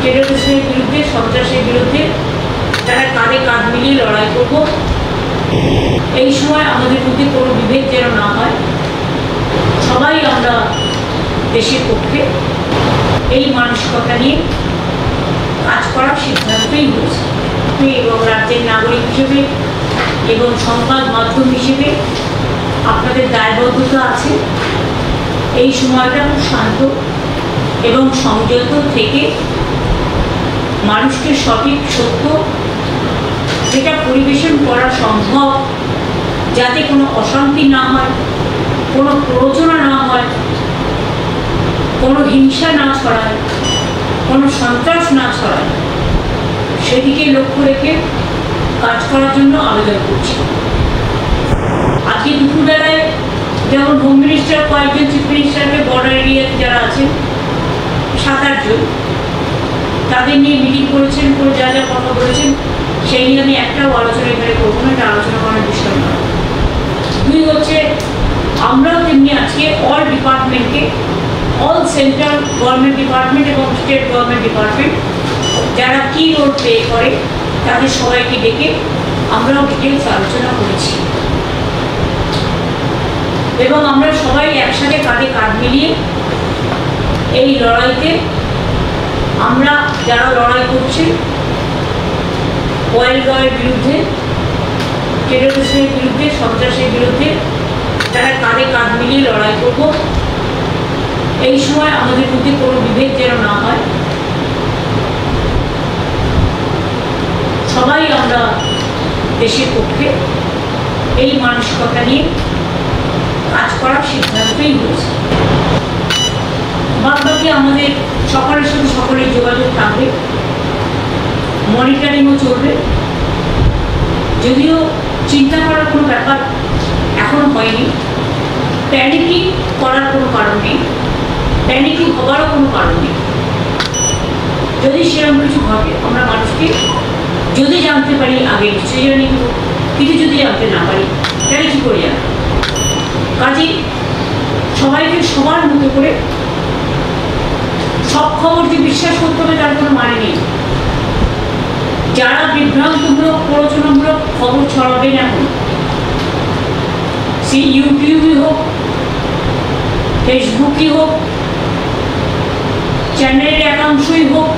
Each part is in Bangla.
টেররিজমের বিরুদ্ধে, সন্ত্রাসের বিরুদ্ধে তারা কাঁধে কাঁধ মিলিয়ে লড়াই করব। এই সময় আমাদের মধ্যে কোনো বিভেদ যেন না হয়, সবাই আমরা দেশের পক্ষে এই মানসিকতা নিয়ে কাজ করার সিদ্ধান্তই হয়েছে। এবং রাজ্যের নাগরিক হিসেবে এবং সংবাদ মাধ্যম হিসেবে আপনাদের দায়বদ্ধতা আছে এই সময়টা খুব শান্ত এবং সংযত থেকে মানুষকে সঠিক সত্য যেটা পরিবেশন করা সম্ভব, যাতে কোনো অশান্তি না হয়, কোনো প্ররোচনা না হয়, কোনো হিংসা না ছড়ায়, কোনো সন্ত্রাস না ছড়ায়, সেদিকে লক্ষ্য রেখে কাজ করার জন্য আবেদন করছি। আজকে দুপুরবেলায় যেমন হোম মিনিস্টার কয়েকজন চিফ মিনিস্টারকে বর্ডার এরিয়াতে যারা আছেন 7-8 জন, তাদের নিয়ে মিটিং করেছেন, করে যা যা কথা বলেছেন সেই নিয়ে আমি একটাও আলোচনা এখানে করবো না, এটা আলোচনা করার বিষয় নয়। 2 হচ্ছে আমরাও তেমনি আজকে অল ডিপার্টমেন্টকে, অল সেন্ট্রাল গভর্নমেন্ট ডিপার্টমেন্ট এবং স্টেট গভর্নমেন্ট ডিপার্টমেন্ট যারা কী রোল প্লে করে তাদের সবাইকে ডেকে আমরাও ডিটেলস আলোচনা করেছি এবং আমরা সবাই একসাথে কাঁধে কাঁধ মিলিয়ে এই লড়াইতে আমরা যারা লড়াই করছি ওয়াইল্ডের বিরুদ্ধে, টেররিজমের বিরুদ্ধে, সন্ত্রাসের বিরুদ্ধে তারা কাঁধে কাঁধ মিলিয়ে লড়াই করব। এই সময় আমাদের মধ্যে কোনো বিভেদ যেন না হয়, সবাই আমরা দেশের পক্ষে এই মানসিকতা নিয়ে কাজ করার সিদ্ধান্তই হয়েছে। বাদবাকি আমাদের সকলের সাথে সকলের যোগাযোগ থাকবে, মনিটরিংও চলবে। যদিও চিন্তা করার কোনো ব্যাপার এখনো হয়নি, প্যানিকিং করার কোনো কারণ নেই, প্যানিকিং হওয়ারও কোনো কারণ নেই। যদি সেরকম কিছু ঘটে আমরা মানুষকে যদি জানতে পারি আগে নিশ্চয়ই জানি, কিন্তু যদি জানতে না পারি তাহলে কী করে জানবো? কাজেই সবাইকে সবার মতো করে সব খবর যে বিশ্বাস করতে হবে তার কোনো মানে নেই। যারা বিভ্রান্তমূলক, প্ররোচনামূলক খবর ছড়াবেন এখন, সে ইউটিউবই হোক, ফেসবুকই হোক, চ্যানেলের একাংশই হোক,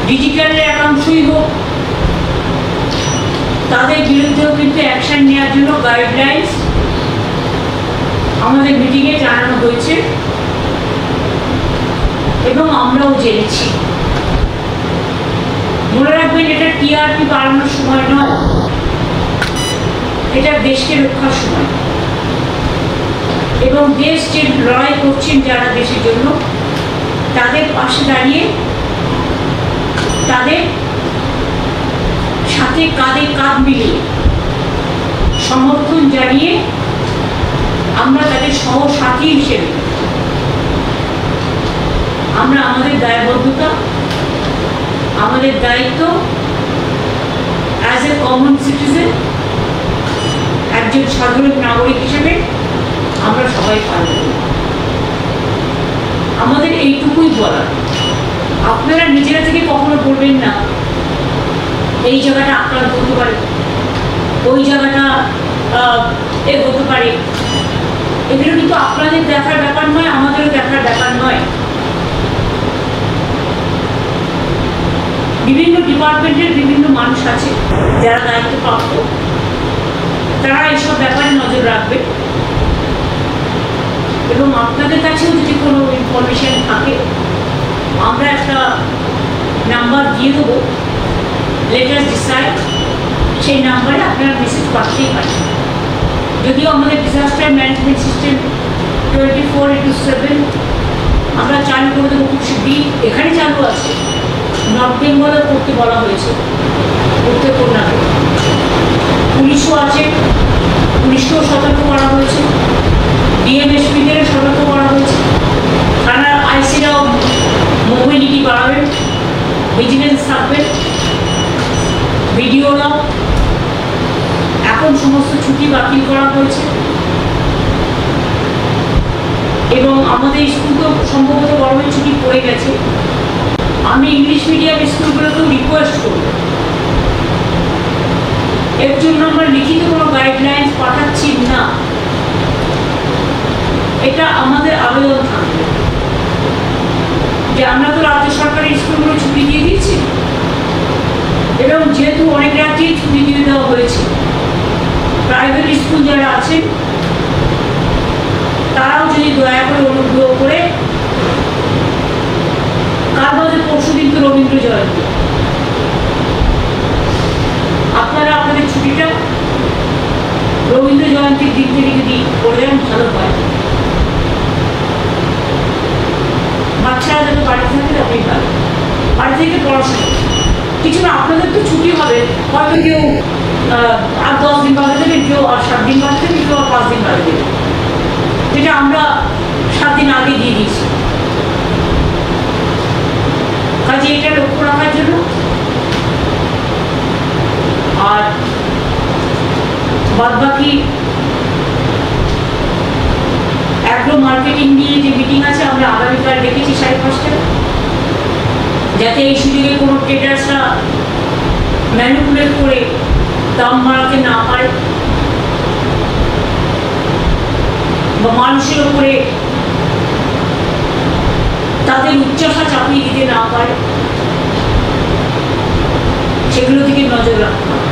ডিজিটালের একাংশই হোক, তাদের বিরুদ্ধেও কিন্তু অ্যাকশন নেওয়ার জন্য গাইডলাইন্স আমাদের মিটিংয়ে জানানো হয়েছে এবং আমরাও জেনেছি। মনে রাখবেন, এটা টিআরপি বাড়ানোর সময় নয়, এটা দেশকে রক্ষার সময় এবং দেশ যে লড়াই করছেন যারা দেশের জন্য তাদের পাশে দাঁড়িয়ে তাদের সাথে কাঁধে কাঁধ মিলিয়ে সমর্থন জানিয়ে আমরা তাদের সহসাথী হিসেবে আমরা আমাদের দায়বদ্ধতা, আমাদের দায়িত্ব অ্যাজ এ কমন সিটিজেন, একজন সাধারণ নাগরিক হিসেবে আমরা সবাই পালন করি। আমাদের এইটুকুই বলা, আপনারা নিজেরা থেকে কখনো বলবেন না এই জায়গাটা আক্রান্ত হতে পারে, ওই জায়গাটা হতে পারে। এগুলো কিন্তু আপনাদের দেখার ব্যাপার নয়, আমাদেরও দেখার ব্যাপার নয়। বিভিন্ন ডিপার্টমেন্টের বিভিন্ন মানুষ আছে যারা দায়িত্বপ্রাপ্ত, তারা এইসব ব্যাপারে নজর রাখবে এবং আপনাদের কাছেও যদি কোনো ইনফরমেশন থাকে আমরা একটা নাম্বার দিয়ে দেবো, লেটার ডিসাইড, সেই নাম্বারে আপনারা মেসেজ পাঠাতেই পারেন। যদিও আমাদের ডিজাস্টার ম্যানেজমেন্ট সিস্টেম 24/7 আমরা চালু করে দেবো খুব শীঘ্রই, এখানে চালু আছে, নর্থ বেঙ্গলও করতে বলা হয়েছে, করতে করোনাকে। পুলিশও আছে, পুলিশকেও সতর্ক করা হয়েছে, ডিএমএসপিদেরও সতর্ক করা হয়েছে, থানার আইসিরাও মোবিলিটি বাড়াবেন, ভিজিলেন্স থাকবেন, ভিডিওরাও। এখন সমস্ত ছুটি বাতিল করা হয়েছে। এবং আমাদের স্কুল তো সম্ভবত গরমের ছুটি পড়ে গেছে। আমি ইংলিশ মিডিয়াম স্কুলগুলোকেও রিকোয়েস্ট করব, এর জন্য আমরা লিখিত কোনো গাইডলাইন্স পাঠাচ্ছি না, এটা আমাদের আবেদন থাকবে যে আমরা তো রাজ্য সরকারের স্কুলগুলো ছুটি দিয়ে দিচ্ছি, এবং যেহেতু অনেক রাজ্যেই ছুটি দিয়ে দেওয়া হয়েছে, প্রাইভেট স্কুল যারা আছেন তারাও যদি দয়া করে অনুগ্রহ করে, কাল বাদে পরশু দিন তো রবীন্দ্র জয়ন্তী, আপনারা আপনাদের ছুটিটা রবীন্দ্র জয়ন্তীর দিক থেকে যদি করে দেন ভালো হয়। বাচ্চারা যাতে বাড়ি থাকে তাতেই ভালো, বাড়ি থেকে পড়াশোনা কিছু না। আপনাদের তো ছুটি হবে, হয়তো কেউ আর 10 দিন বাদে দেবেন, কেউ আর 7 দিন বাদে দেবেন, কেউ আর 5 দিন বাদে দেবেন, যেটা আমরা 7 দিন আগে দিয়ে দিয়েছি। কাজে এটা লক্ষ্য রাখার জন্য। আর বাদ বাকি অ্যাগ্রো মার্কেটিং নিয়ে যে মিটিং আছে আমরা আগামীকাল ডেকেছি 5:30টায়, যাতে এই সুযোগে কোনো ট্রেডার্সরা ম্যানিপুলেট করে দাম বাড়াতে না পারে বা মানুষের উপরে তাদের উচ্চাসা চাপিয়ে দিতে না পারে, সেগুলো থেকে নজর রাখতে হবে।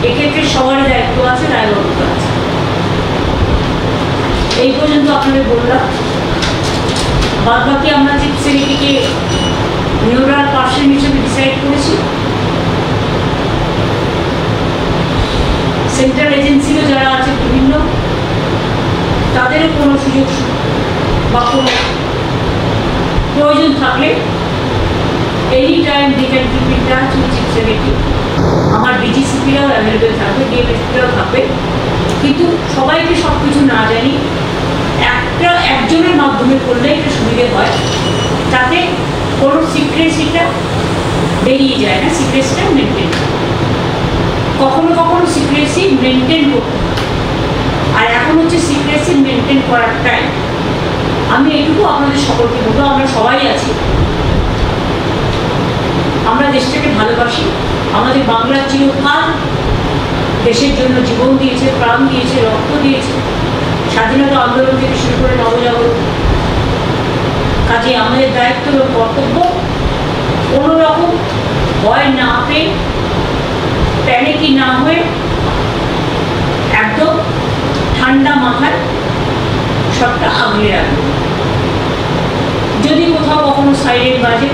এক্ষেত্রে সবারই দায়িত্ব আছে, দায়বদ্ধ আছে। এই পর্যন্ত আপনাদের বললাম। বাদ বাকি আমরা যে ছেলেটিকে নিউরাল পার্সন হিসেবে ডিসাইড করেছি, সেন্ট্রাল এজেন্সিরও যারা আছে বিভিন্ন, তাদেরও কোনো সুযোগ বা কোনো প্রয়োজন থাকলে any time they can keep in touch with chief secretary. আমার ডিজিসিপিরাও অ্যাভেলেবেল থাকবে, ডিএমএসপিরাও থাকবে, কিন্তু সবাইকে সব কিছু না জানি একজনের মাধ্যমে করলে একটু সুবিধে হয়, তাতে কোনো সিক্রেসিটা বেরিয়ে যায় না, সিক্রেসিটা মেনটেন। কখনো কখনো সিক্রেসি মেনটেন করতে হয়, আর এখন হচ্ছে সিক্রেসি মেনটেন করার টাইম। আমি এটুকু আপনাদের সকলকে বলবো, আমরা সবাই আছি, আমরা দেশটাকে ভালোবাসি। আমাদের বাংলার চিরকাল দেশের জন্য জীবন দিয়েছে, প্রাণ দিয়েছে, রক্ত দিয়েছে, স্বাধীনতা আন্দোলন থেকে শুরু করে নবজাগরণ। কাজে আমাদের দায়িত্ব এবং কর্তব্য কোনো রকম ভয় না পেয়ে, প্যানিকি না হয়ে, একদম ঠান্ডা মাথায় সবটা আগলে রাখবে। যদি কোথাও কখনো সাইরেন বাজে,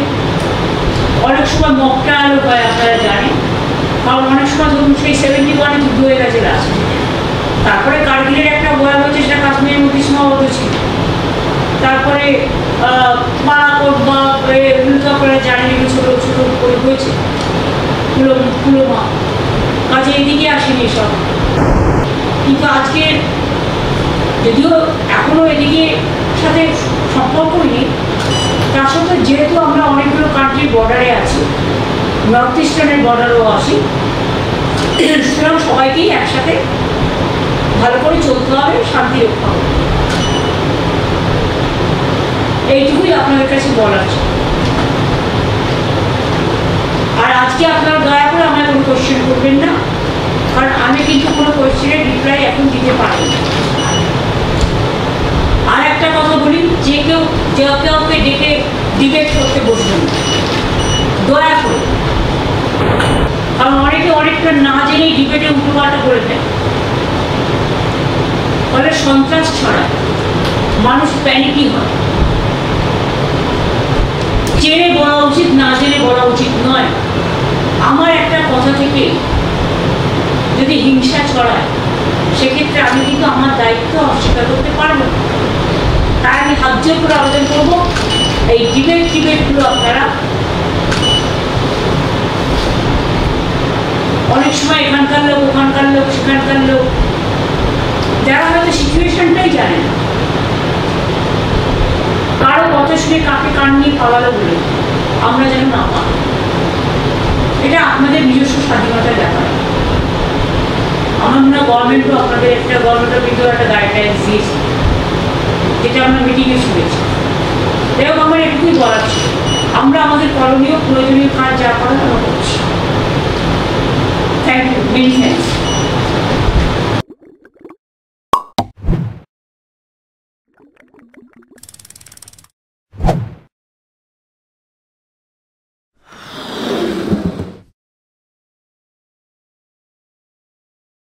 অনেক সময় মক ট্রায়ালও হয়, আপনারা জানেন, কারণ অনেক সময় ধরুন সেই 71 যুদ্ধ হয়ে গেছে লাস্ট, তারপরে কার্গিলের একটা বয়ান হচ্ছে, সেটা কাশ্মীরের মধ্যে সীমাবদ্ধ ছিল, তারপরে বালাকোট বা উল্কাপাড়া জানেন এগুলো ছোটো ছোটো করে হয়েছে, পুলওয়ামা। কাজে এদিকে আসেনি সব, কিন্তু আজকে যদিও এখনও এদিকে সাথে সম্পর্কই নেই, তার সাথে যেহেতু আমরা অনেকগুলো কান্ট্রির বর্ডারে আছি, নর্থ ইস্টার্নের বর্ডারও আসি, সুতরাং সবাইকেই একসাথে ভালো করে চলতে হবে, শান্তি রক্ষা হবে। এইটুকুই আপনাদের কাছে বলার ছিল। আর আজকে আপনারা দয়া করে আমায় কোনো কোয়েশ্চেন করবেন না, কারণ আমি কিন্তু কোনো কোয়েশ্চেনের রিপ্লাই এখন দিতে পারি না। আর একটা কথা বলি, যে কেউ কাউকে ডেকে ডিবেট করতে বসবেন দয়া করে, কারণ অনেকে অনেকটা না জেনেই ডিবেটে উল্টোপাল্টা করে দেয়, ফলে সন্ত্রাস ছড়ায়, মানুষ প্যানিকি হয়। জেনে বলা উচিত, না জেনে বলা উচিত নয়। আমার একটা কথা থেকে যদি হিংসা ছড়ায়, সেক্ষেত্রে আমি কিন্তু আমার দায়িত্ব অস্বীকার করতে পারবো না। তাই আমি হাত জোর করে আবেদন করবো, এই ডিবেটগুলো আপনারা অনেক সময় এখানকার লোক, ওখানকার লোক, সেখানকার লোক, যারা হয়তো সিচুয়েশনটাই জানে না, কারো কথা শুনে কাকে কান নিয়ে পালালো বলে আমরা যেন না পাই। এটা আপনাদের নিজস্ব স্বাধীনতার ব্যাপার। আমার মনে হয় গভর্নমেন্টও আপনাদের গভর্নমেন্টের কিন্তু একটা গাইডলাইন্স দিয়েছে যেটা আমরা মিটিংয়ে শুনেছি। এবং আমার এটুকুই বলার ছিল, আমরা আমাদের করণীয় প্রয়োজনীয় কাজ যা করার আমরা করছি। Thank you, many thank